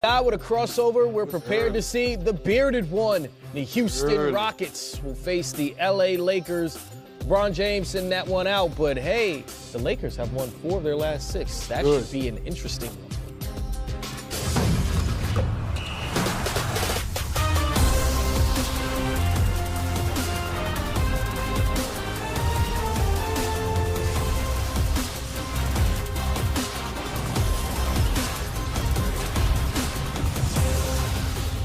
Now with a crossover, we're prepared to see the bearded one. The Houston Rockets will face the LA Lakers. LeBron James sending that one out, but hey, the Lakers have won 4 of their last 6. That should be an interesting one.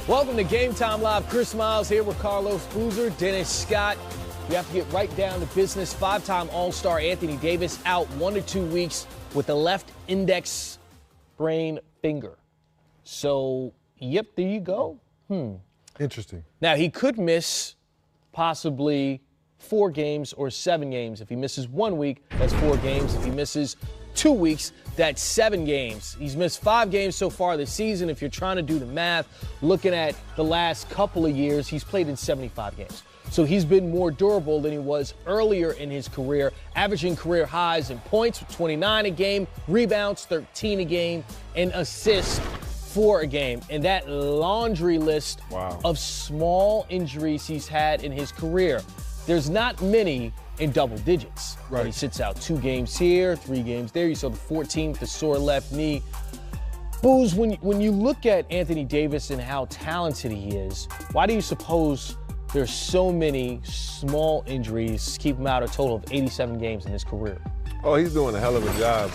Welcome to Game Time Live. Chris Miles here with Carlos Boozer, Dennis Scott. We have to get right down to business. 5-time All-Star Anthony Davis out 1 to 2 weeks with the left index sprained finger. So, yep, there you go. Interesting. Now, he could miss possibly 4 games or 7 games. If he misses 1 week, that's 4 games. If he misses 2 weeks, that's 7 games. He's missed 5 games so far this season. If you're trying to do the math, looking at the last couple of years, he's played in 75 games. So he's been more durable than he was earlier in his career, averaging career highs in points, 29 a game, rebounds, 13 a game, and assists, 4 a game. And that laundry list of small injuries he's had in his career, there's not many in double digits. Right. He sits out 2 games here, 3 games there. You saw the 14th, the sore left knee. Booze, when you look at Anthony Davis and how talented he is, why do you suppose there's so many small injuries keep him out a total of 87 games in his career? Oh, he's doing a hell of a job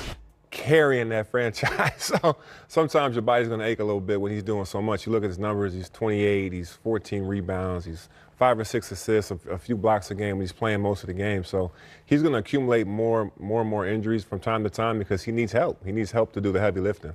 carrying that franchise. So sometimes your body's going to ache a little bit when he's doing so much. You look at his numbers, he's 28, he's 14 rebounds, he's 5 or 6 assists, a few blocks a game when he's playing most of the game. So he's going to accumulate more and more injuries from time to time because he needs help. He needs help to do the heavy lifting.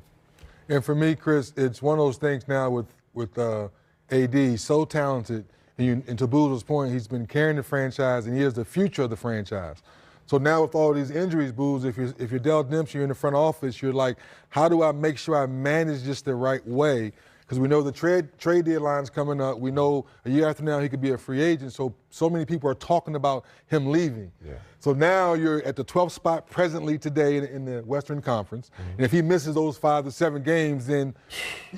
And for me, Chris, it's one of those things now with AD. He's so talented. And to Boozer's point, he's been carrying the franchise, and he is the future of the franchise. So now with all these injuries, Booz, if you're Dell Demps, you're in the front office, you're like, how do I make sure I manage this the right way? Because we know the trade deadline's coming up. We know a year after now he could be a free agent. So many people are talking about him leaving. Yeah. So now you're at the 12th spot presently today in the Western Conference. Mm-hmm. And if he misses those 5 to 7 games, then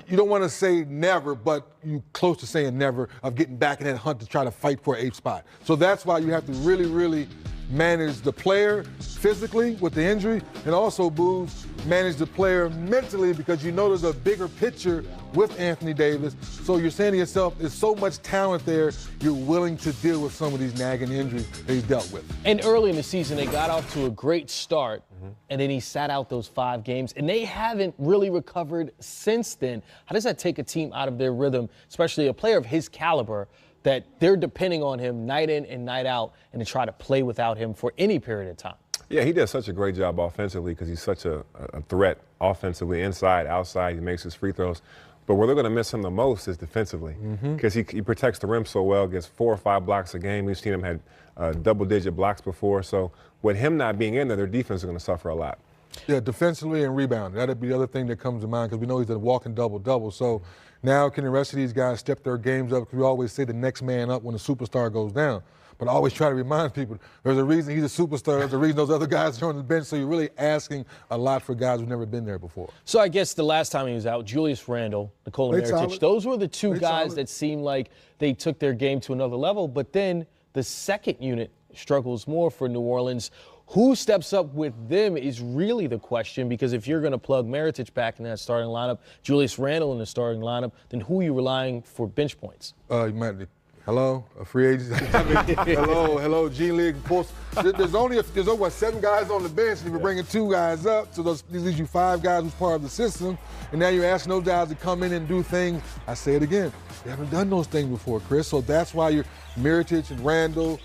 you don't want to say never, but you're close to saying never of getting back in that hunt to try to fight for an 8th spot. So that's why you have to really, really manage the player physically with the injury, and also, Booz, manage the player mentally because you know there's a bigger picture with Anthony Davis. So you're saying to yourself, there's so much talent there, you're willing to deal with some of these nagging injuries that he's dealt with. And early in the season, they got off to a great start, and then he sat out those 5 games, and they haven't really recovered since then. How does that take a team out of their rhythm, especially a player of his caliber, that they're depending on him night in and night out and to try to play without him for any period of time? Yeah, he does such a great job offensively because he's such a threat offensively, inside, outside. He makes his free throws. But where they're going to miss him the most is defensively because he protects the rim so well, gets 4 or 5 blocks a game. We've seen him had double-digit blocks before. So with him not being in there, their defense is going to suffer a lot. Yeah, defensively and rebounding. That'd be the other thing that comes to mind because we know he's a walking double-double. So now can the rest of these guys step their games up? Because we always say the next man up when a superstar goes down. But I always try to remind people there's a reason he's a superstar. There's a reason those other guys are on the bench. So you're really asking a lot for guys who've never been there before. So I guess the last time he was out, Julius Randle, Nikola Mirotic, those were the 2 guys that seemed like they took their game to another level. But then the second unit struggles more for New Orleans. Who steps up with them is really the question, because if you're going to plug Mirotic back in that starting lineup, Julius Randle in the starting lineup, then who are you relying for bench points? You might be, hello, a free agent. hello, G League. Of course, there's over 7 guys on the bench, and if you're bringing 2 guys up, so these leaves you 5 guys who's part of the system, and now you're asking those guys to come in and do things. I say it again, they haven't done those things before, Chris. So that's why you're Mirotic and Randle,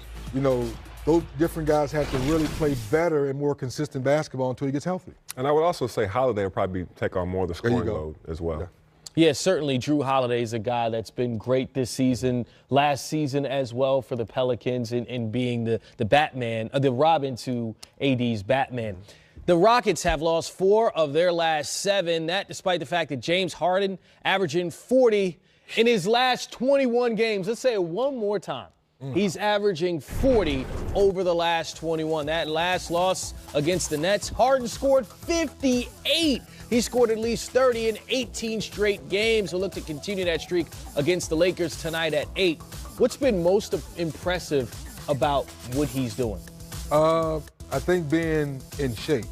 those different guys have to really play better and more consistent basketball until he gets healthy. And I would also say Holiday will probably take on more of the scoring load as well. Yeah, certainly Drew Holiday is a guy that's been great this season, last season as well for the Pelicans in being the Batman, the Robin to AD's Batman. The Rockets have lost 4 of their last 7, that despite the fact that James Harden averaging 40 in his last 21 games. Let's say it one more time. He's averaging 40 over the last 21. That last loss against the Nets, Harden scored 58. He scored at least 30 in 18 straight games. He'll look to continue that streak against the Lakers tonight at 8. What's been most impressive about what he's doing? I think being in shape.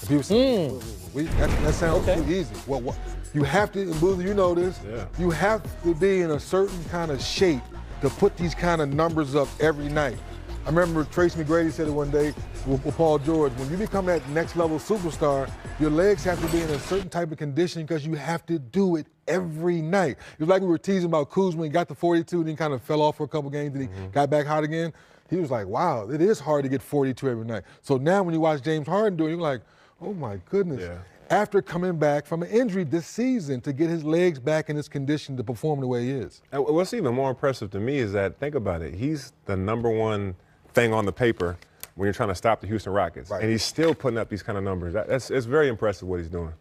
People say, that sounds too easy. Well, you have to, and Boozer, you know this, you have to be in a certain kind of shape to put these kind of numbers up every night. I remember Tracy McGrady said it one day with Paul George, when you become that next level superstar, your legs have to be in a certain type of condition because you have to do it every night. It was like we were teasing about Kuzma. He got to 42 and then kind of fell off for a couple games and he got back hot again. He was like, wow, it is hard to get 42 every night. So now when you watch James Harden do it, you're like, oh my goodness. Yeah. After coming back from an injury this season to get his legs back in his condition to perform the way he is. And what's even more impressive to me is that, think about it, he's the number one thing on the paper when you're trying to stop the Houston Rockets. Right. And he's still putting up these kind of numbers. It's very impressive what he's doing.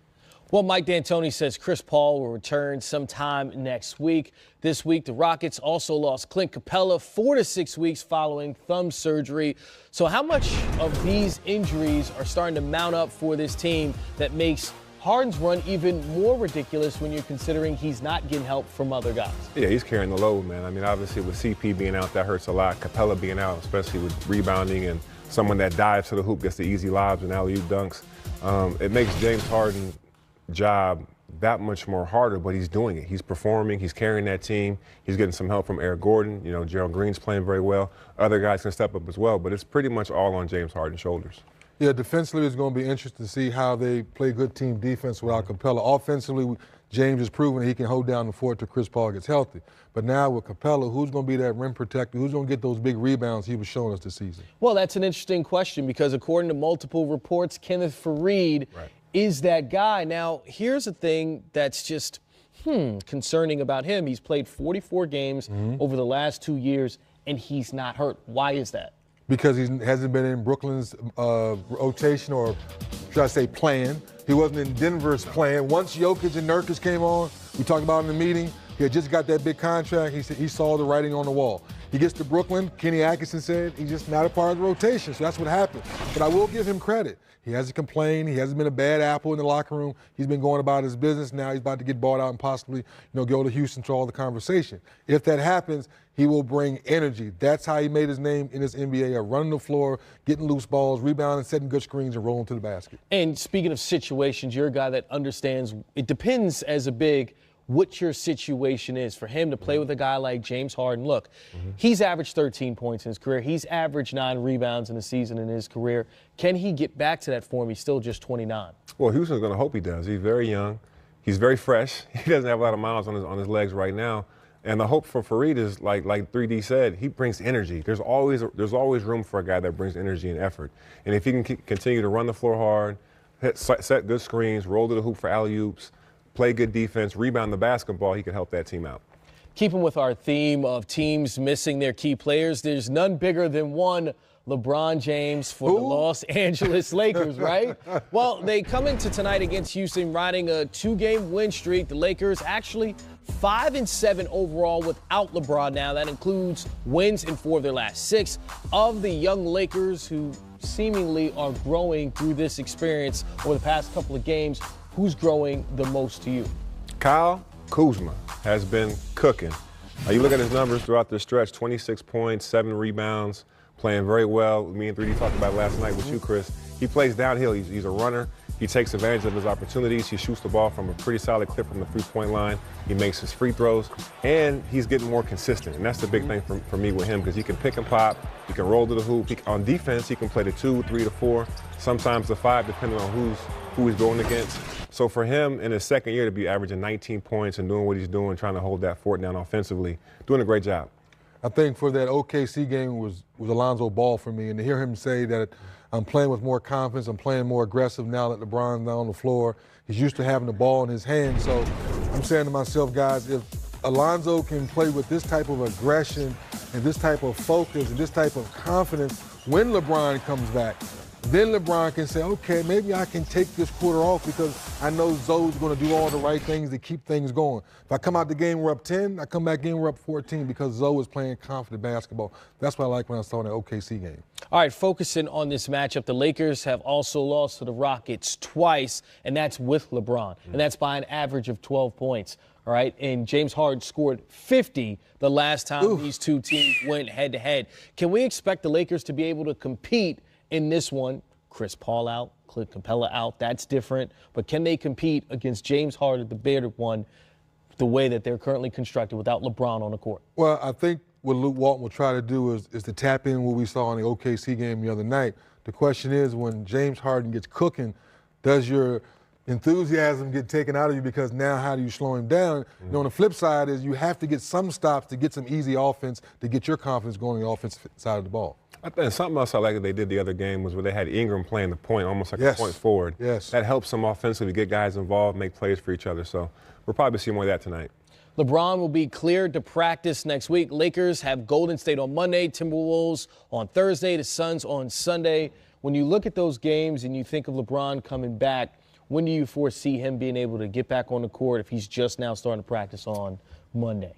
Well, Mike D'Antoni says Chris Paul will return sometime next week. This week, the Rockets also lost Clint Capella 4 to 6 weeks following thumb surgery. So how much of these injuries are starting to mount up for this team that makes Harden's run even more ridiculous when you're considering he's not getting help from other guys? Yeah, he's carrying the load, man. I mean, obviously with CP being out, that hurts a lot. Capella being out, especially with rebounding and someone that dives to the hoop, gets the easy lobs and alley-oop dunks. It makes James Harden job that much more harder, but he's doing it. He's performing, he's carrying that team, he's getting some help from Eric Gordon, you know, Gerald Green's playing very well. Other guys can step up as well, but it's pretty much all on James Harden's shoulders. Yeah, defensively it's going to be interesting to see how they play good team defense without Capella. Offensively, James has proven that he can hold down the fort till Chris Paul gets healthy. But now with Capella, who's going to be that rim protector? Who's going to get those big rebounds he was showing us this season? Well, that's an interesting question because according to multiple reports, Kenneth Faried is that guy. Now, here's a thing that's just concerning about him. He's played 44 games over the last 2 years, and he's not hurt. Why is that? Because he hasn't been in Brooklyn's rotation, or should I say plan. He wasn't in Denver's plan. Once Jokic and Nurkic came on, we talked about in the meeting, he had just got that big contract. He said he saw the writing on the wall. He gets to Brooklyn, Kenny Atkinson said he's just not a part of the rotation, so that's what happened. But I will give him credit. He hasn't complained. He hasn't been a bad apple in the locker room. He's been going about his business. Now he's about to get bought out and possibly, go to Houston to all the conversation. If that happens, he will bring energy. That's how he made his name in this NBA, of running the floor, getting loose balls, rebounding, setting good screens, and rolling to the basket. And speaking of situations, you're a guy that understands it depends as a big what your situation is. For him to play with a guy like James Harden, look, he's averaged 13 points in his career. He's averaged 9 rebounds in a season in his career. Can he get back to that form? He's still just 29. Well, Houston's going to hope he does. He's very young. He's very fresh. He doesn't have a lot of miles on his legs right now. And the hope for Faried is, like 3D said, he brings energy. There's always room for a guy that brings energy and effort. And if he can continue to run the floor hard, set good screens, roll to the hoop for alley-oops, play good defense, rebound the basketball, he can help that team out. Keeping with our theme of teams missing their key players, there's none bigger than one LeBron James for the Los Angeles Lakers, right? Well, they come into tonight against Houston riding a 2-game win streak. The Lakers actually 5-7 overall without LeBron now. That includes wins in 4 of their last 6. Of the young Lakers who seemingly are growing through this experience over the past couple of games, who's growing the most to you? Kyle Kuzma has been cooking. You look at his numbers throughout the stretch, 26 points, 7 rebounds, playing very well. Me and 3D talked about it last night with you, Chris. He plays downhill. He's a runner. He takes advantage of his opportunities. He shoots the ball from a pretty solid clip from the three-point line. He makes his free throws, and he's getting more consistent. And that's the big thing for me with him, because he can pick and pop. He can roll to the hoop. On defense, he can play the 2, 3 to 4, sometimes the 5, depending on who he's going against. So for him, in his second year, to be averaging 19 points and doing what he's doing, trying to hold that fort down offensively, doing a great job. I think for that OKC game was Alonzo Ball for me, and to hear him say that I'm playing with more confidence, I'm playing more aggressive now that LeBron's down on the floor. He's used to having the ball in his hand. So I'm saying to myself, guys, if Alonzo can play with this type of aggression and this type of focus and this type of confidence when LeBron comes back, then LeBron can say, okay, maybe I can take this quarter off because I know Zoe's going to do all the right things to keep things going. If I come out the game, we're up 10, I come back in, we're up 14 because Zoe is playing confident basketball. That's what I like when I saw in the OKC game. All right, focusing on this matchup, the Lakers have also lost to the Rockets twice, and that's with LeBron, and that's by an average of 12 points. All right, and James Harden scored 50 the last time these two teams went head-to-head. Can we expect the Lakers to be able to compete in this one? Chris Paul out, Clint Capella out, that's different. But can they compete against James Harden, the bearded one, the way that they're currently constructed without LeBron on the court? Well, I think what Luke Walton will try to do is to tap in what we saw in the OKC game the other night. The question is, when James Harden gets cooking, does your enthusiasm get taken out of you because now how do you slow him down? You know, on the flip side is you have to get some stops to get some easy offense to get your confidence going on the offensive side of the ball. I think something else I like that they did the other game was where they had Ingram playing the point, almost like a point forward. Yes. That helps them offensively, get guys involved, make plays for each other. So we'll probably see more of that tonight. LeBron will be cleared to practice next week. Lakers have Golden State on Monday, Timberwolves on Thursday, the Suns on Sunday. When you look at those games and you think of LeBron coming back, when do you foresee him being able to get back on the court if he's just now starting to practice on Monday?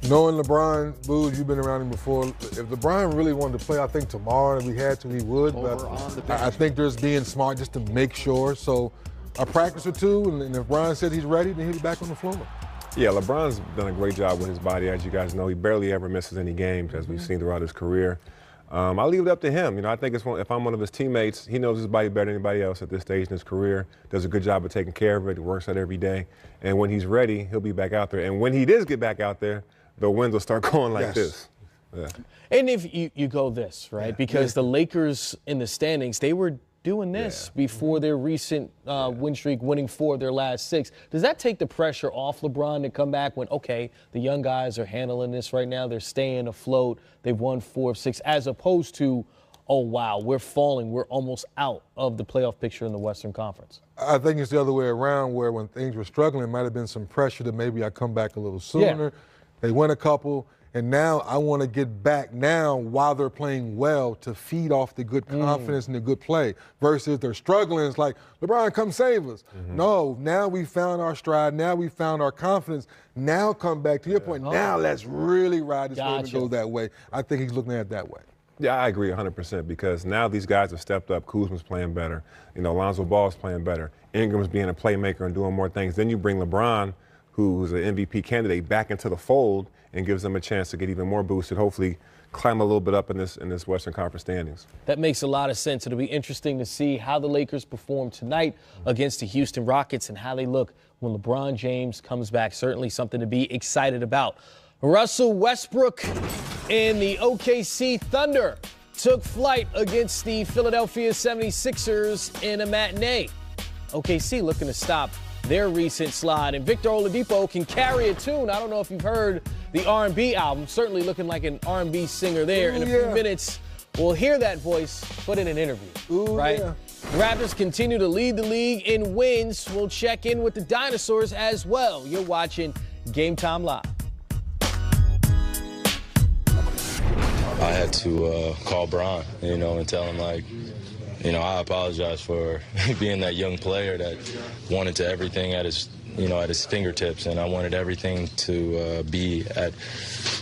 Knowing LeBron, Booz, you've been around him before. If LeBron really wanted to play, I think tomorrow, if we had to, he would. But I think there's being smart just to make sure. So a practice or two, and if Brian said he's ready, then he'll be back on the floor. Yeah, LeBron's done a great job with his body, as you guys know. He barely ever misses any games, as we've seen throughout his career. I'll leave it up to him. You know, I think if I'm one of his teammates, he knows his body better than anybody else at this stage in his career. Does a good job of taking care of it. He works out every day. And when he's ready, he'll be back out there. And when he does get back out there, the wins will start going like this. Yeah. And if you go this, right? Because the Lakers in the standings, they were doing this before their recent win streak, winning 4 of their last 6. Does that take the pressure off LeBron to come back when, okay, the young guys are handling this right now, they're staying afloat, they've won 4 of 6, as opposed to, oh, wow, we're falling, we're almost out of the playoff picture in the Western Conference? I think it's the other way around, where when things were struggling, it might have been some pressure that maybe I come back a little sooner. Yeah. They win a couple. And now I want to get back now while they're playing well to feed off the good confidence and the good play versus they're struggling. It's like, LeBron, come save us. No, now we found our stride. Now we found our confidence. Now come back to your point. Now let's really ride this wave and go that way. I think he's looking at it that way. Yeah, I agree 100% because now these guys have stepped up. Kuzma's playing better. You know, Lonzo Ball's playing better. Ingram's being a playmaker and doing more things. Then you bring LeBron, who's an MVP candidate, back into the fold and gives them a chance to get even more boosted, hopefully climb a little bit up in this Western Conference standings. That makes a lot of sense. It'll be interesting to see how the Lakers perform tonight against the Houston Rockets and how they look when LeBron James comes back. Certainly something to be excited about. Russell Westbrook and the OKC Thunder took flight against the Philadelphia 76ers in a matinee. OKC looking to stop their recent slide, and Victor Oladipo can carry a tune. I don't know if you've heard the R&B album, certainly looking like an R&B singer there. In a few minutes, we'll hear that voice, but in an interview, right? The Raptors continue to lead the league in wins. We'll check in with the Dinosaurs as well. You're watching Game Time Live. I had to call Bron, and tell him, I apologize for being that young player that wanted to everything at his fingertips, and I wanted everything to be at,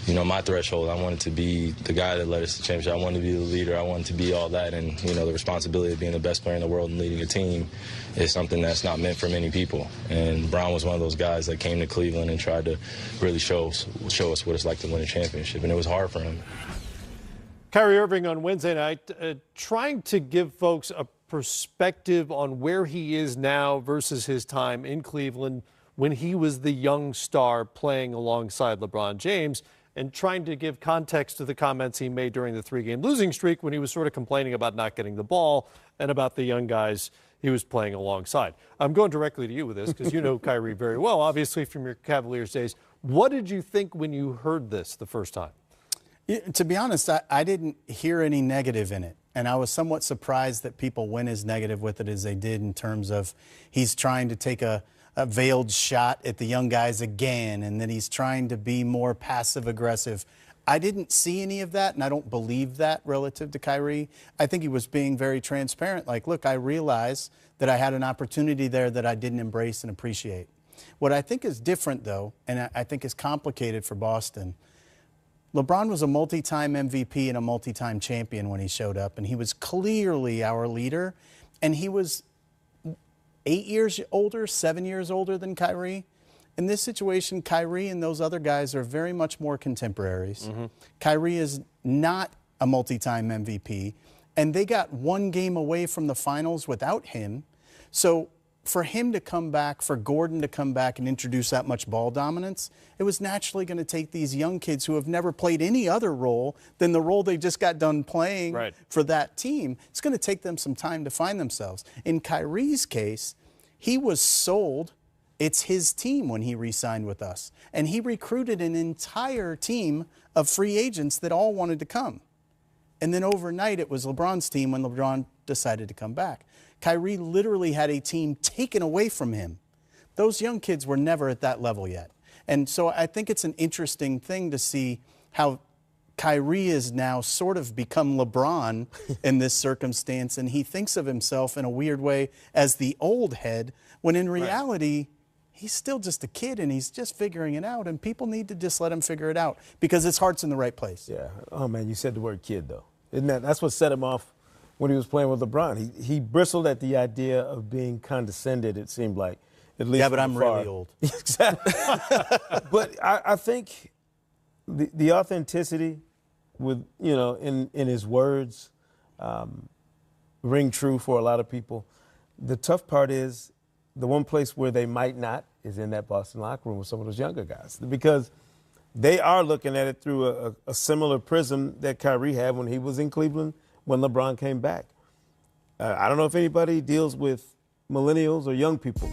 my threshold. I wanted to be the guy that led us to championship. I wanted to be the leader. I wanted to be all that, and the responsibility of being the best player in the world and leading a team is something that's not meant for many people. And Bron was one of those guys that came to Cleveland and tried to really show us what it's like to win a championship, and it was hard for him. Kyrie Irving on Wednesday night, trying to give folks a perspective on where he is now versus his time in Cleveland when he was the young star playing alongside LeBron James, and trying to give context to the comments he made during the 3-game losing streak when he was sort of complaining about not getting the ball and about the young guys he was playing alongside. I'm going directly to you with this because you know Kyrie very well, obviously, from your Cavaliers days. What did you think when you heard this the first time? To be honest, I didn't hear any negative in it. And I was somewhat surprised that people went as negative with it as they did, in terms of he's trying to take a veiled shot at the young guys again, and that he's trying to be more passive aggressive. I didn't see any of that, and I don't believe that relative to Kyrie. I think he was being very transparent. Like, look, I realize that I had an opportunity there that I didn't embrace and appreciate. What I think is different, though, and I think is complicated for Boston, LeBron was a multi-time MVP and a multi-time champion when he showed up, and he was clearly our leader, and he was 8 years older, 7 years older than Kyrie. In this situation, Kyrie and those other guys are very much more contemporaries. Kyrie is not a multi-time MVP, and they got one game away from the finals without him. So for him to come back, for Gordon to come back and introduce that much ball dominance, it was naturally going to take these young kids who have never played any other role than the role they just got done playing for that team. It's going to take them some time to find themselves. In Kyrie's case, he was sold. It's his team when he re-signed with us. And he recruited an entire team of free agents that all wanted to come. And then overnight, it was LeBron's team when LeBron decided to come back. Kyrie literally had a team taken away from him. Those young kids were never at that level yet. And so I think it's an interesting thing to see how Kyrie is now sort of become LeBron in this circumstance, and he thinks of himself in a weird way as the old head, when in reality, he's still just a kid and he's just figuring it out, and people need to just let him figure it out because his heart's in the right place. Yeah. Oh, man, you said the word kid, though. That's what set him off when he was playing with LeBron. He bristled at the idea of being condescended, it seemed like. At least yeah, but I'm really old. Exactly. But I think the authenticity with, in his words ring true for a lot of people. The tough part is the one place where they might not is in that Boston locker room with some of those younger guys, because they are looking at it through a similar prism that Kyrie had when he was in Cleveland when LeBron came back. I don't know if anybody deals with millennials or young people.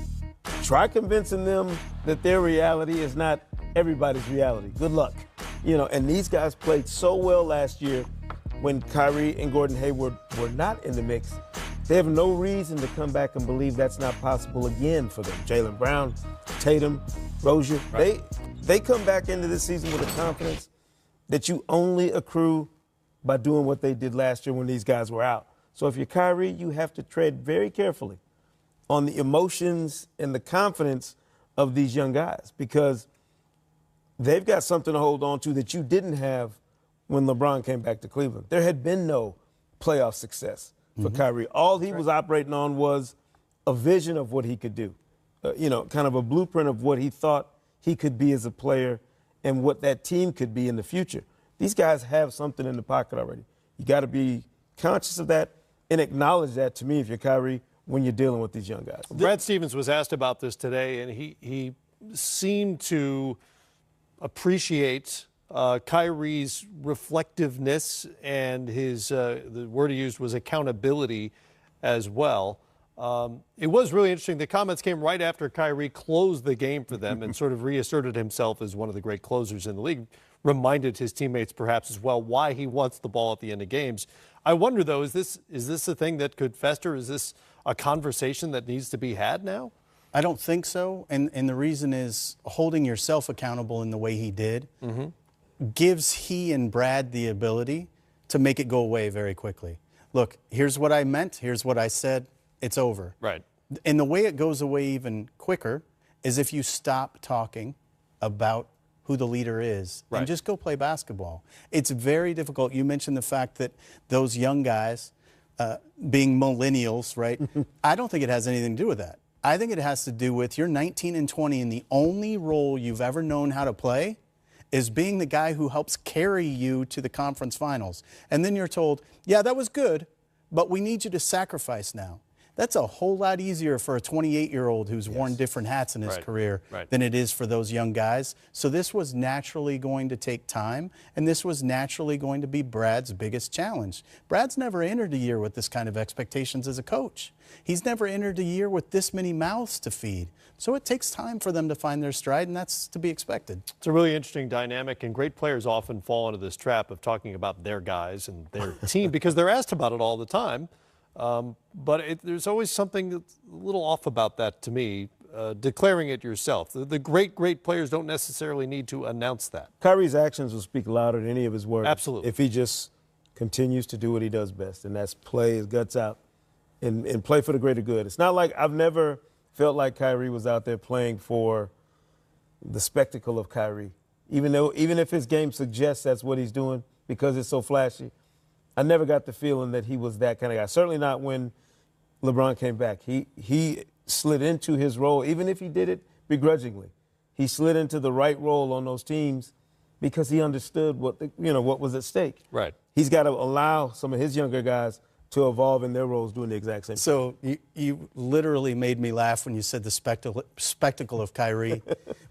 Try convincing them that their reality is not everybody's reality. Good luck. And these guys played so well last year when Kyrie and Gordon Hayward were not in the mix. They have no reason to come back and believe that's not possible again for them. Jaylen Brown, Tatum, Rozier, they come back into this season with a confidence that you only accrue by doing what they did last year when these guys were out. So if you're Kyrie, you have to tread very carefully on the emotions and the confidence of these young guys, because they've got something to hold on to that you didn't have when LeBron came back to Cleveland. There had been no playoff success for Kyrie. All he was operating on was a vision of what he could do, kind of a blueprint of what he thought he could be as a player and what that team could be in the future. These guys have something in the pocket already. You got to be conscious of that and acknowledge that, to me, if you're Kyrie, when you're dealing with these young guys. Brad Stevens was asked about this today, and he seemed to appreciate Kyrie's reflectiveness and his, the word he used was accountability as well. It was really interesting. The comments came right after Kyrie closed the game for them and sort of reasserted himself as one of the great closers in the league, reminded his teammates perhaps as well why he wants the ball at the end of games. I wonder, though, is this a thing that could fester? Is this a conversation that needs to be had now? I don't think so, and the reason is holding yourself accountable in the way he did gives he and Brad the ability to make it go away very quickly. Look, here's what I meant, here's what I said, it's over. Right. And the way it goes away even quicker is if you stop talking about who the leader is and just go play basketball. It's very difficult. You mentioned the fact that those young guys being millennials, right? I don't think it has anything to do with that. I think it has to do with you're 19 and 20 and the only role you've ever known how to play is being the guy who helps carry you to the conference finals. And then you're told, yeah, that was good, but we need you to sacrifice now. That's a whole lot easier for a 28-year-old who's worn different hats in his career than it is for those young guys. So this was naturally going to take time, and this was naturally going to be Brad's biggest challenge. Brad's never entered a year with this kind of expectations as a coach. He's never entered a year with this many mouths to feed. So it takes time for them to find their stride, and that's to be expected. It's a really interesting dynamic, and great players often fall into this trap of talking about their guys and their team because they're asked about it all the time. But there's always something that's a little off about that to me. declaring it yourself. The great players don't necessarily need to announce that. Kyrie's actions will speak louder than any of his words. Absolutely. If he just continues to do what he does best, and that's play his guts out and play for the greater good. It's not like I've never felt like Kyrie was out there playing for the spectacle of Kyrie. Even if his game suggests that's what he's doing because it's so flashy, I never got the feeling that he was that kind of guy. Certainly not when LeBron came back. He slid into his role, even if he did it begrudgingly. He slid into the right role on those teams because he understood what was at stake. Right. He's got to allow some of his younger guys to evolve in their roles doing the exact same thing. So you literally made me laugh when you said the spectacle of Kyrie,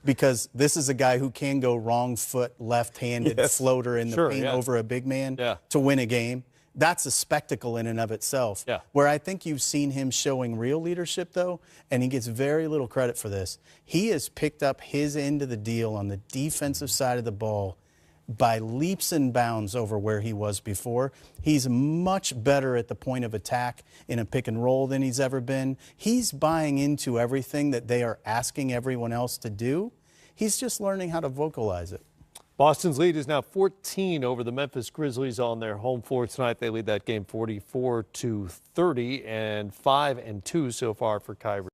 because this is a guy who can go wrong foot, left-handed floater in the paint over a big man to win a game. That's a spectacle in and of itself. Yeah. Where I think you've seen him showing real leadership, though, and he gets very little credit for this. He has picked up his end of the deal on the defensive side of the ball by leaps and bounds over where he was before. He's much better at the point of attack in a pick and roll than he's ever been. He's buying into everything that they are asking everyone else to do. He's just learning how to vocalize it. Boston's lead is now 14 over the Memphis Grizzlies on their home floor tonight. They lead that game 44-30 and 5-2 so far for Kyrie.